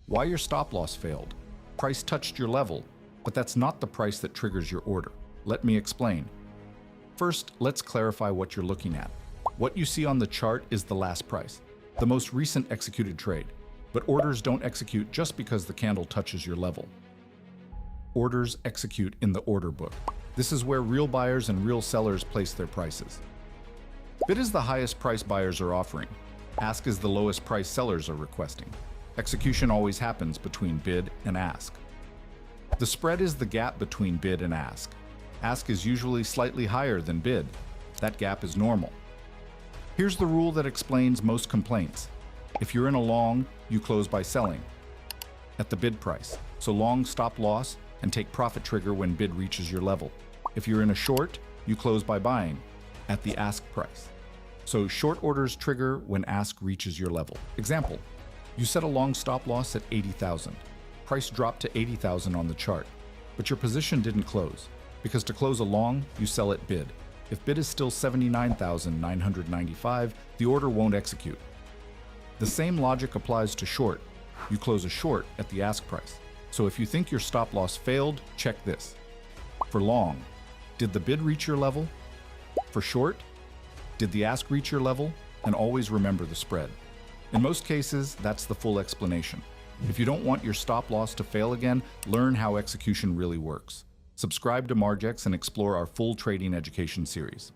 Why your stop loss failed. Price touched your level, but that's not the price that triggers your order. Let me explain. First, let's clarify what you're looking at. What you see on the chart is the last price, the most recent executed trade. But orders don't execute just because the candle touches your level. Orders execute in the order book. This is where real buyers and real sellers place their prices. Bid is the highest price buyers are offering. Ask is the lowest price sellers are requesting. Execution always happens between bid and ask. The spread is the gap between bid and ask. Ask is usually slightly higher than bid. That gap is normal. Here's the rule that explains most complaints. If you're in a long, you close by selling at the bid price. So long stop loss and take profit trigger when bid reaches your level. If you're in a short, you close by buying at the ask price. So short orders trigger when ask reaches your level. Example, you set a long stop loss at 80,000. Price dropped to 80,000 on the chart, but your position didn't close. Because to close a long, you sell at bid. If bid is still 79,995, the order won't execute. The same logic applies to short. You close a short at the ask price. So if you think your stop loss failed, check this. For long, did the bid reach your level? For short, did the ask reach your level? And always remember the spread. In most cases, that's the full explanation. If you don't want your stop loss to fail again, learn how execution really works. Subscribe to Margex and explore our full trading education series.